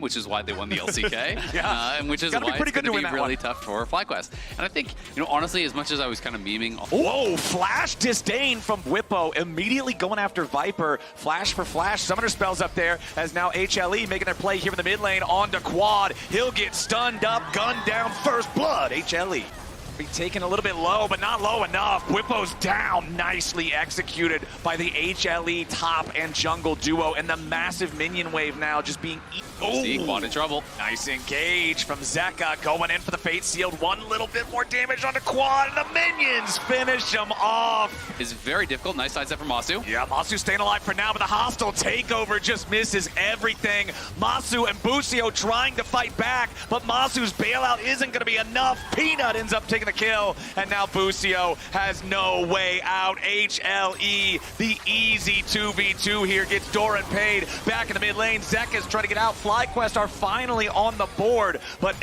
which is why they won the LCK, Yeah. and which is Gotta why be pretty it's going good to to be win that really one. tough for FlyQuest. And I think, honestly, as much as I was kind of memeing... Whoa, Flash disdain from Whippo, immediately going after Viper. Flash for Flash, Summoner spells up there, as now HLE making their play here in the mid lane onto Quad. He'll get stunned up, gunned down, first blood, HLE. Be taken a little bit low, but not low enough. Whippo's down, nicely executed by the HLE top and jungle duo, and the massive minion wave now just being See, Quad in trouble. Nice engage from Zeka, going in for the Fate Sealed. One little bit more damage on the Quad, and the minions finish him off. It's very difficult. Nice sidestep from Masu. Yeah, Masu staying alive for now, but the hostile takeover just misses everything. Masu and Busio trying to fight back, but Masu's bailout isn't going to be enough. Peanut ends up taking the kill, and now Busio has no way out. HLE, the easy 2v2 here, gets Doran paid. Back in the mid lane, Zeka's trying to get out. FlyQuest are finally on the board, but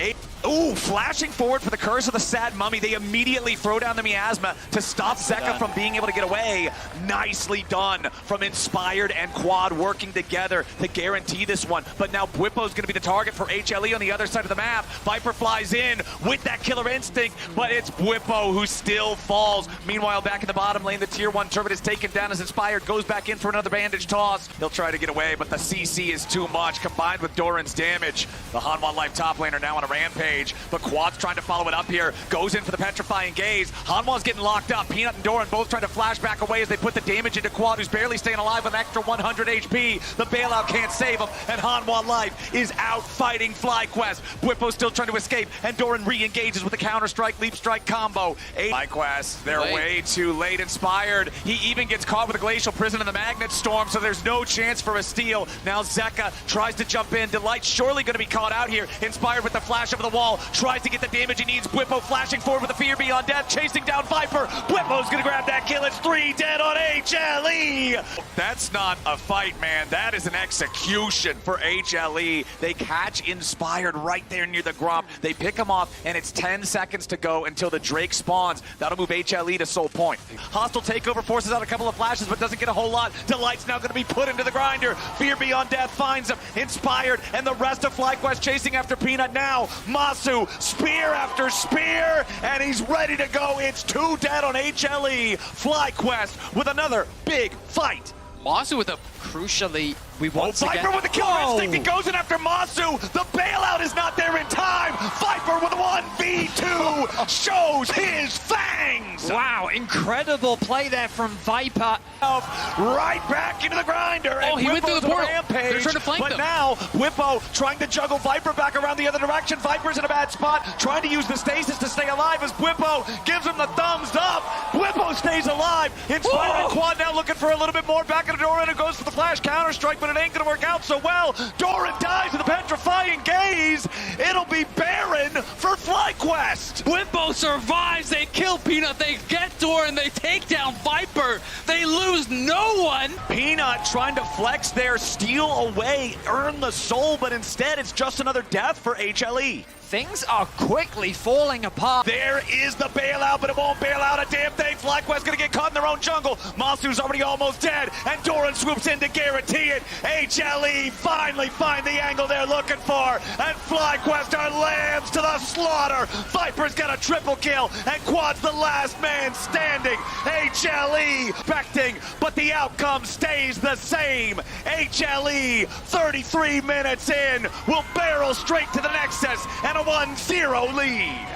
flashing forward for the Curse of the Sad Mummy. They immediately throw down the miasma to stop Zeka from being able to get away. Nicely done from Inspired and Quad working together to guarantee this one. But now Bwippo's going to be the target for HLE on the other side of the map. Viper flies in with that killer instinct, but it's Bwippo who still falls. Meanwhile, back in the bottom lane, the tier 1 turret is taken down as Inspired goes back in for another bandage toss. He'll try to get away, but the CC is too much, combined with Doran's damage. The Hanwha Life top laner now on a rampage, but Quad's trying to follow it up here. Goes in for the Petrifying Gaze. Hanwha's getting locked up. Peanut and Doran both trying to flash back away as they put the damage into Quad, who's barely staying alive with an extra 100 HP. The bailout can't save him, and Hanwha Life is out fighting FlyQuest. Bwippo's still trying to escape, and Doran re-engages with a counter-strike, leap strike combo. FlyQuest, they're way too late. Inspired. He even gets caught with a Glacial Prison and the Magnet Storm, so there's no chance for a steal. Now Zeka tries to jump in. Delight surely going to be caught out here. Inspired with the flash over the wall, tries to get the damage he needs. Bwippo flashing forward with the Fear Beyond Death, chasing down Viper. Bwippo's going to grab that kill. It's 3 dead on HLE. That's not a fight, man. That is an execution for HLE. They catch Inspired right there near the Grump. They pick him off, and it's 10 seconds to go until the Drake spawns. That'll move HLE to Soul Point. Hostile takeover forces out a couple of flashes, but doesn't get a whole lot. Delight's now going to be put into the grinder. Fear Beyond Death finds him. Inspired, and the rest of FlyQuest chasing after Peanut now. Masu, spear after spear, and he's ready to go. It's 2 dead on HLE. FlyQuest with another big fight. Masu with a Crucially, we once Viper again... with the killer instinct, he goes in after Masu. The bailout is not there in time. Viper with a 1v2 shows his fangs. Wow, incredible play there from Viper. Right back into the grinder. Oh, and he went through the portal. Rampage, They're trying to flank but them. now Whippo trying to juggle Viper back around the other direction. Viper's in a bad spot, trying to use the stasis to stay alive as Whippo gives him the thumbs up. Whippo stays alive. Inspired and Quad now looking for a little bit more. Back into Doran, who goes for the flash counter strike, but it ain't gonna work out so well. Doran dies with a Petrifying Gaze. It'll be Baron for FlyQuest. Bwippo survives. They kill Peanut. They get Doran. They take down Viper. They lose no one. Peanut trying to flex there, steal away, earn the soul, but instead it's just another death for HLE. Things are quickly falling apart. There is the bailout, but it won't bail out a damn thing. FlyQuest gonna get caught in their own jungle. Masu's already almost dead, and Doran swoops in to guarantee it. HLE finally find the angle they're looking for, and FlyQuest are lambs to the slaughter. Viper's got a triple kill, and Quad's the last man standing. HLE expecting, but the outcome stays the same. HLE, 33 minutes in, will barrel straight to the Nexus, and a 1-0 lead.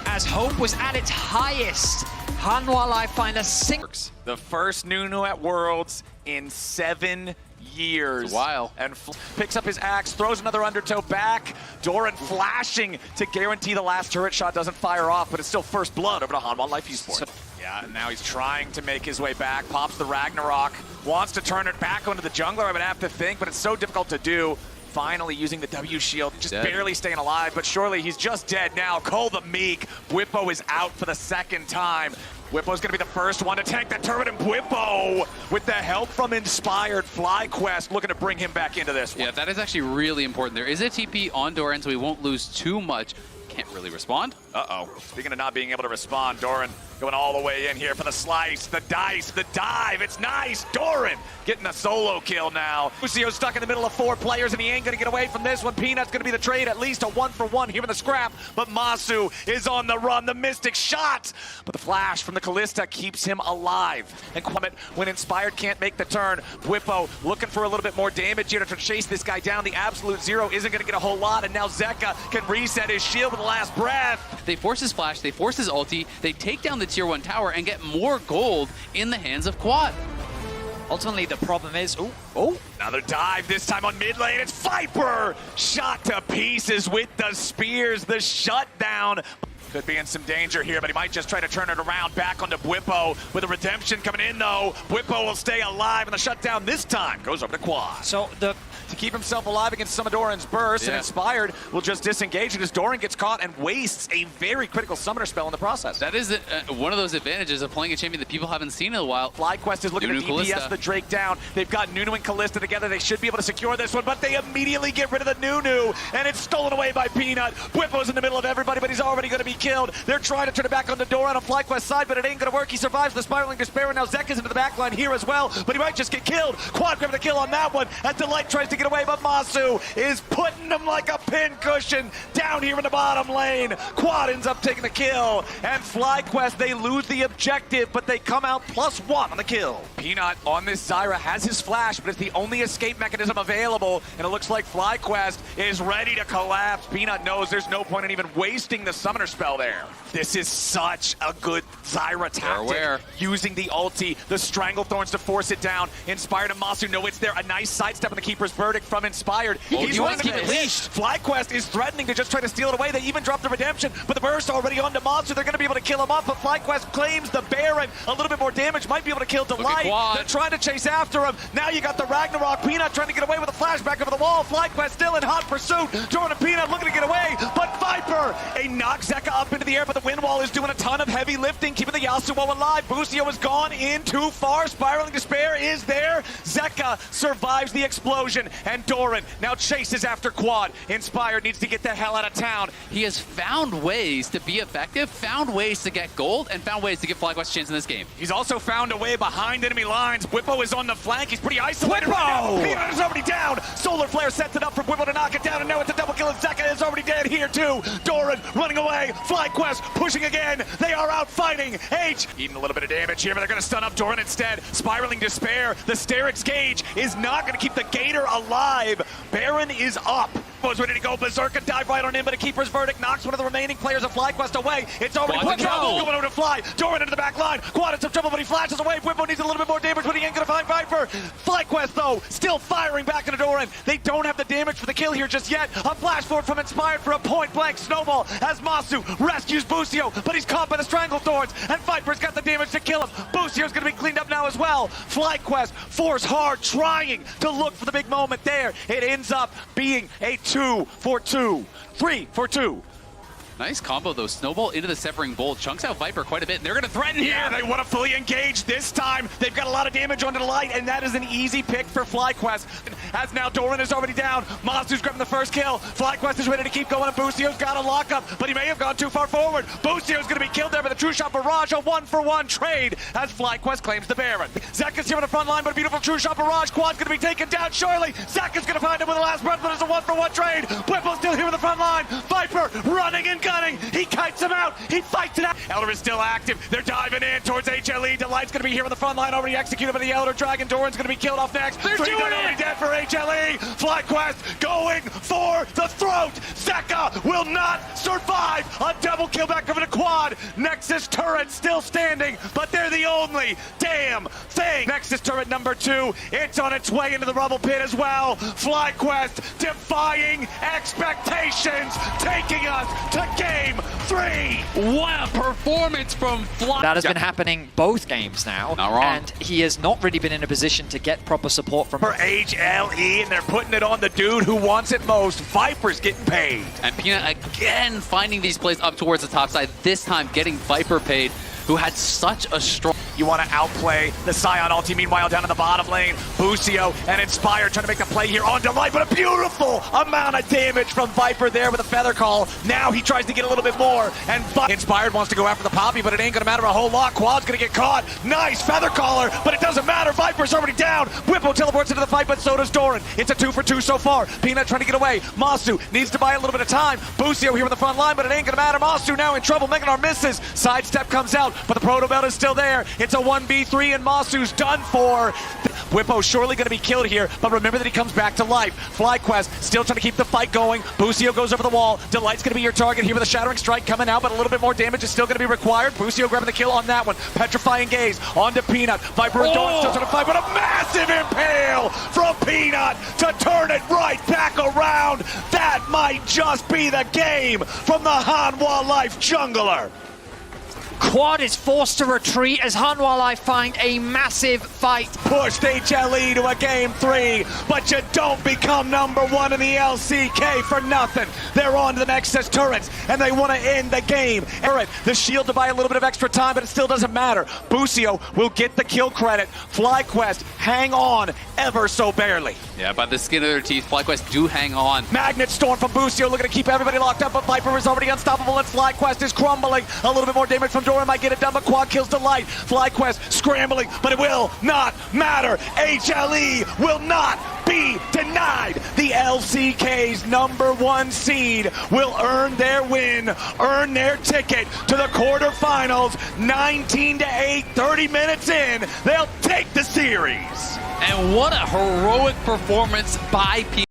As hope was at its highest, Hanwha Life find a single... The first Nunu at Worlds in 7 years. It's a while. And picks up his axe, throws another undertow back. Doran flashing to guarantee the last turret shot doesn't fire off, but it's still first blood over to Hanwha Life esports. Yeah, and now he's trying to make his way back, pops the Ragnarok, wants to turn it back onto the jungler, I would have to think, but it's so difficult to do. Finally using the W shield, just barely staying alive, but surely he's just dead now. Cole the Meek. Bwippo is out for the second time. Bwippo's gonna be the first one to tank the turret, and Bwippo, with the help from Inspired, FlyQuest looking to bring him back into this one. Yeah, that is actually really important. There is a TP on Doran, so we won't lose too much. can't really respond. Uh-oh. Speaking of not being able to respond, Doran going all the way in here for the slice, the dice, the dive. It's nice. Doran getting a solo kill now. Lucio's stuck in the middle of 4 players, and he ain't going to get away from this one. Peanut's going to be the trade, at least a 1-for-1 here in the scrap. But Masu is on the run. The Mystic shot. But the flash from the Callista keeps him alive. And Quamet, when Inspired can't make the turn, Bwipo looking for a little bit more damage here to chase this guy down. The Absolute Zero isn't going to get a whole lot, and now Zeka can reset his shield with the last breath. They force his flash, they force his ulti, they take down the tier 1 tower and get more gold in the hands of Quad. Ultimately, the problem is, Another dive, this time on mid lane. It's Viper! Shot to pieces with the spears, the shutdown. Could be in some danger here, but he might just try to turn it around back onto Bwipo with a redemption coming in, though. Bwipo will stay alive, and the shutdown this time goes over to Quad. so To keep himself alive against some of Doran's bursts, and Inspired will just disengage it as Doran gets caught and wastes a very critical summoner spell in the process. That is one of those advantages of playing a champion that people haven't seen in a while. FlyQuest is looking to DPS the Drake down. They've got Nunu and Callista together. They should be able to secure this one, but they immediately get rid of the Nunu, and it's stolen away by Peanut. Bwipo's in the middle of everybody, but he's already going to be killed. They're trying to turn it back onto Doran on FlyQuest's side, but it ain't going to work. He survives the Spiraling Despair, and now Zeka's into the backline here as well, but he might just get killed. Quad grabbing the kill on that one as Delight tries to get away, but Masu is putting him like a pincushion down here in the bottom lane. Quad ends up taking the kill, and FlyQuest, they lose the objective, but they come out +1 on the kill. Peanut on this Zyra has his flash, but it's the only escape mechanism available, and it looks like FlyQuest is ready to collapse. Peanut knows there's no point in even wasting the summoner spell there. This is such a good Zyra tactic. Using the ulti, the Stranglethorns to force it down. Inspired and Masu know it's there. A nice sidestep on the Keeper's Verdict from Inspired. He's wants running to keep it leashed. FlyQuest is threatening to just try to steal it away. They even dropped the redemption, but the burst already onto Masu. They're going to be able to kill him off, but FlyQuest claims the Baron. A little bit more damage, might be able to kill Delight. They're trying to chase after him. Now you got the Ragnarok. Peanut trying to get away with a flashback over the wall. FlyQuest still in hot pursuit. Doran and Peanut looking to get away, but Viper, a knock Zeka up into the air, but the wind wall is doing a ton of heavy lifting, keeping the Yasuo alive. Busio has gone in too far. Spiraling Despair is there. Zeka survives the explosion, and Doran now chases after Quad. Inspired needs to get the hell out of town. He has found ways to be effective, found ways to get gold, and found ways to give FlyQuest a chance in this game. He's also found a way behind enemy lines. Bwipo is on the flank. He's pretty isolated right now. Peanut is already down. Solar Flare sets it up for Bwipo to knock it down, and now it's a double kill, and Zeka is already dead here too. Doran running away. FlyQuest pushing again. They are out fighting. H eating a little bit of damage here, but they're going to stun up Doran instead. Spiraling Despair. The Sterix Gauge is not going to keep the Gator alive. Baron is up. Was ready to go berserk and dive right on in, but a Keeper's Verdict knocks one of the remaining players of FlyQuest away. It's already put trouble. Going over to Fly. Doran into the back line. Quad in some trouble, but he flashes away. Bwipo needs a little bit more damage, but he ain't going to find Viper. FlyQuest, though, still firing back into Doran. They don't have the damage for the kill here just yet. A flash forward from Inspired for a point-blank snowball as Masu rescues Busio, but he's caught by the Stranglethorns, and Viper's got the damage to kill him. Busio's going to be cleaned up now as well. FlyQuest force hard, trying to look for the big moment there. It ends up being a 2-for-2. 3-for-2. Nice combo though. Snowball into the Severing Bolt. Chunks out Viper quite a bit, and they're going to threaten here. Yeah, they want to fully engage this time. They've got a lot of damage onto the Light, and that is an easy pick for FlyQuest. As now Doran is already down. Masu's grabbing the first kill. FlyQuest is ready to keep going, and Busio's got a lockup, but he may have gone too far forward. Busio's going to be killed there by the True Shot Barrage. A 1-for-1 trade as FlyQuest claims the Baron. Zeka's here on the front line, but a beautiful True Shot Barrage. Quad's going to be taken down surely. Zeka's going to find him with the last breath, but it's a 1-for-1 trade. Bwipo's still here on the front line. Viper running and gunning. He kites him out. He fights it out. Elder is still active. They're diving in towards HLE. Delight's going to be here on the front line, already executed by the Elder Dragon. Doran's going to be killed off next. They're already dead for HLE. FlyQuest going for the throat. Zeka will not survive. A double kill back over to Quad. Nexus turret still standing, but they're the only damn thing. Nexus turret number 2. It's on its way into the rubble pit as well. FlyQuest defying expectations, taking us to game 3. What a performance from Fly. that has been happening both games now. Not wrong. And he has not really been in a position to get proper support from For HLE, and they're putting it on the dude who wants it most. Viper's getting paid. And Peanut again finding these plays up towards the top side, this time getting Viper paid. who had such a strong... You want to outplay the Scion ulti. Meanwhile, down in the bottom lane, Busio and Inspire trying to make the play here on Delight, but a beautiful amount of damage from Viper there with a Feather Call. Now he tries to get a little bit more, and Inspired wants to go after the Poppy, but it ain't going to matter a whole lot. Quad's going to get caught. Nice Feather Caller, but it doesn't matter. Viper's already down. Whippo teleports into the fight, but so does Doran. It's a 2 for 2 so far. Peanut trying to get away. Masu needs to buy a little bit of time. Busio here on the front line, but it ain't going to matter. Masu now in trouble. Meganar misses. Sidestep comes out, but the Proto Belt is still there. It's a 1v3, and Masu's done for. Whippo surely going to be killed here, but remember that he comes back to life. FlyQuest still trying to keep the fight going. Busio goes over the wall. Delight's going to be your target here with a Shattering Strike coming out, but a little bit more damage is still going to be required. Busio grabbing the kill on that one. Petrifying Gaze onto Peanut. Viper and Dawn still trying to fight, but a massive impale from Peanut to turn it right back around. That might just be the game from the Hanwha Life jungler. Quad is forced to retreat as Hanwha Life find a massive fight. Pushed HLE to a game 3, but you don't become #1 in the LCK for nothing. They're on to the Nexus turrets, and they want to end the game. Alright, the shield to buy a little bit of extra time, but it still doesn't matter. Busio will get the kill credit. FlyQuest hang on ever so barely. Yeah, by the skin of their teeth, FlyQuest do hang on. Magnet Storm from Busio looking to keep everybody locked up, but Viper is already unstoppable, and FlyQuest is crumbling. A little bit more damage from Doran might get it done, but Quad kills Delight. FlyQuest scrambling, but it will not matter. HLE will not be denied. The LCK's #1 seed will earn their win, earn their ticket to the quarterfinals. 19-8, 30 minutes in, they'll take the series. And what a heroic performance by P.